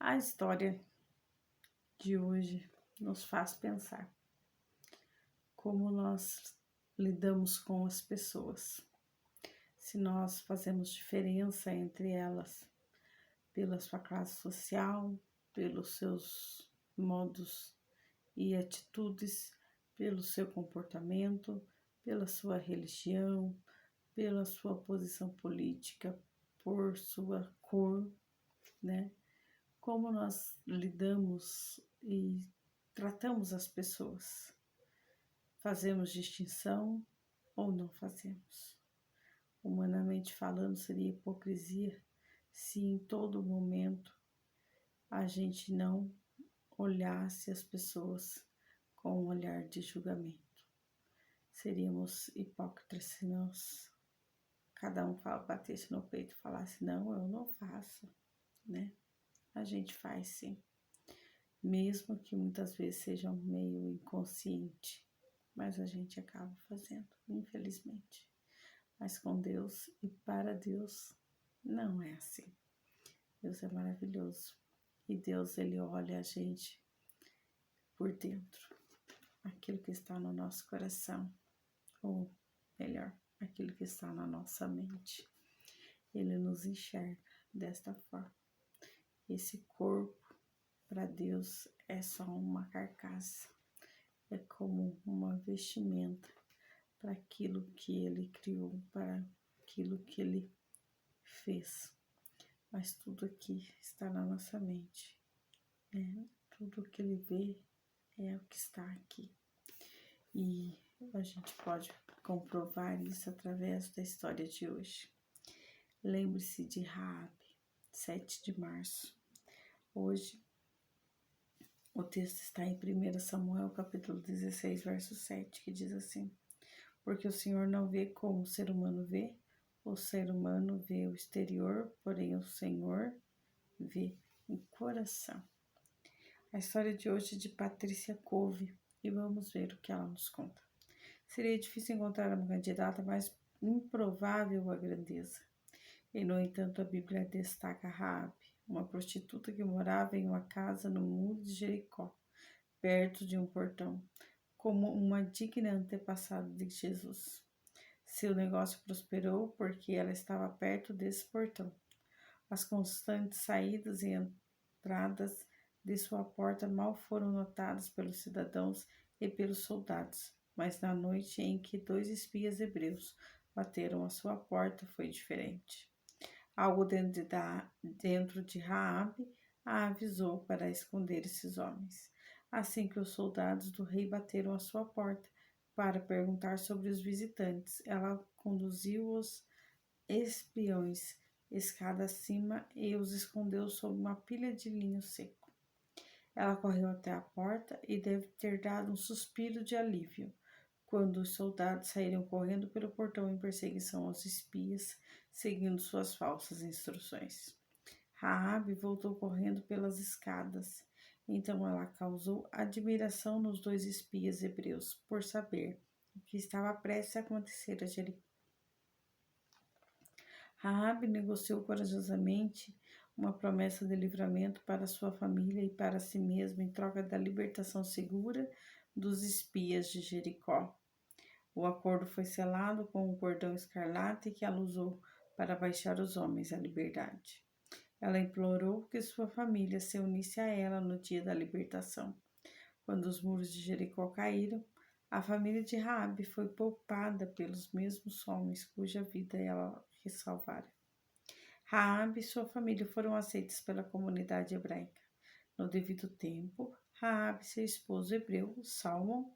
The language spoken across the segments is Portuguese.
A história de hoje nos faz pensar como nós lidamos com as pessoas, se nós fazemos diferença entre elas pela sua classe social, pelos seus modos e atitudes, pelo seu comportamento, pela sua religião, pela sua posição política, por sua cor, né? Como nós lidamos e tratamos as pessoas. Fazemos distinção ou não fazemos? Humanamente falando, seria hipocrisia se em todo momento a gente não olhasse as pessoas com um olhar de julgamento. Seríamos hipócritas se nós, cada um batesse no peito e falasse, não, eu não faço, né? A gente faz sim, mesmo que muitas vezes seja meio inconsciente, mas a gente acaba fazendo, infelizmente. Mas com Deus e para Deus não é assim. Deus é maravilhoso e Deus, ele olha a gente por dentro, aquilo que está no nosso coração, ou melhor, aquilo que está na nossa mente. Ele nos enxerga desta forma. Esse corpo, para Deus, é só uma carcaça, é como uma vestimenta para aquilo que Ele criou, para aquilo que Ele fez. Mas tudo aqui está na nossa mente, né? Tudo que Ele vê é o que está aqui. E a gente pode comprovar isso através da história de hoje. Lembre-se de Raabe, 7 de março. Hoje, o texto está em 1 Samuel, capítulo 16, verso 7, que diz assim: porque o Senhor não vê como o ser humano vê, o ser humano vê o exterior, porém o Senhor vê o coração. A história de hoje é de Patrícia Cove e vamos ver o que ela nos conta. Seria difícil encontrar uma candidata mais improvável à grandeza. E, no entanto, a Bíblia destaca Raabe, uma prostituta que morava em uma casa no muro de Jericó, perto de um portão, como uma digna antepassada de Jesus. Seu negócio prosperou porque ela estava perto desse portão. As constantes saídas e entradas de sua porta mal foram notadas pelos cidadãos e pelos soldados, mas na noite em que 2 espias hebreus bateram à sua porta foi diferente. Algo dentro de Raabe a avisou para esconder esses homens. Assim que os soldados do rei bateram à sua porta para perguntar sobre os visitantes, ela conduziu os espiões escada acima e os escondeu sob uma pilha de linho seco. Ela correu até a porta e deve ter dado um suspiro de alívio quando os soldados saíram correndo pelo portão em perseguição aos espias, seguindo suas falsas instruções. Raabe voltou correndo pelas escadas. Então ela causou admiração nos 2 espias hebreus por saber o que estava prestes a acontecer a Jericó. Raabe negociou corajosamente uma promessa de livramento para sua família e para si mesma em troca da libertação segura dos espias de Jericó. O acordo foi selado com um cordão escarlate que ela usou para baixar os homens à liberdade. Ela implorou que sua família se unisse a ela no dia da libertação. Quando os muros de Jericó caíram, a família de Raabe foi poupada pelos mesmos homens cuja vida ela salvara. Raabe e sua família foram aceitos pela comunidade hebraica. No devido tempo, Raabe e seu esposo hebreu, Salmão,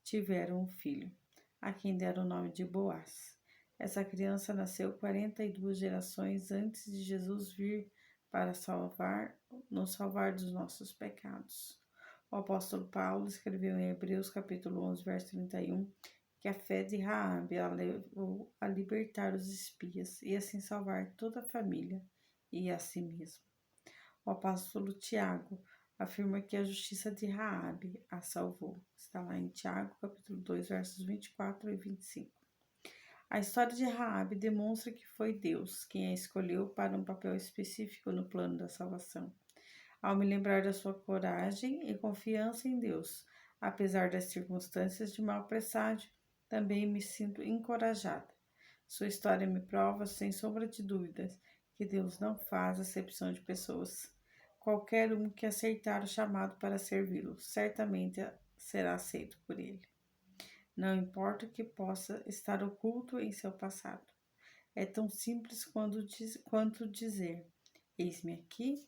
tiveram um filho, a quem deram o nome de Boaz. Essa criança nasceu 42 gerações antes de Jesus vir para nos salvar dos nossos pecados. O apóstolo Paulo escreveu em Hebreus capítulo 11, verso 31, que a fé de Raabe a levou a libertar os espias e assim salvar toda a família e a si mesmo. O apóstolo Tiago afirma que a justiça de Raabe a salvou. Está lá em Tiago, capítulo 2, versos 24 e 25. A história de Raabe demonstra que foi Deus quem a escolheu para um papel específico no plano da salvação. Ao me lembrar da sua coragem e confiança em Deus, apesar das circunstâncias de mau presságio, também me sinto encorajada. Sua história me prova, sem sombra de dúvidas, que Deus não faz acepção de pessoas. Qualquer um que aceitar o chamado para servi-lo, certamente será aceito por ele. Não importa o que possa estar oculto em seu passado. É tão simples quanto dizer: eis-me aqui,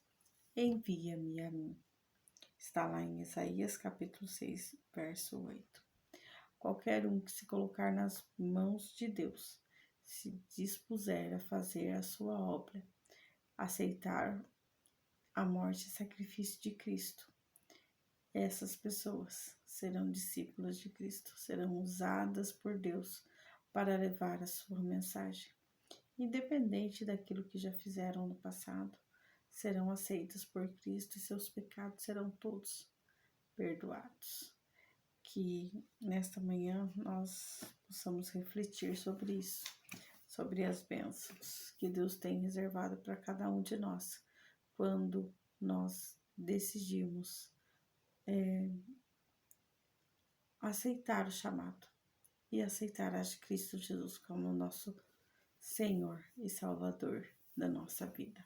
envia-me a mim. Está lá em Isaías capítulo 6, verso 8. Qualquer um que se colocar nas mãos de Deus, se dispuser a fazer a sua obra, aceitar a morte e sacrifício de Cristo, essas pessoas serão discípulas de Cristo, serão usadas por Deus para levar a sua mensagem. Independente daquilo que já fizeram no passado, serão aceitas por Cristo e seus pecados serão todos perdoados. Que nesta manhã nós possamos refletir sobre isso, sobre as bênçãos que Deus tem reservado para cada um de nós, quando nós decidimos aceitar o chamado e aceitar a Cristo Jesus como nosso Senhor e Salvador da nossa vida.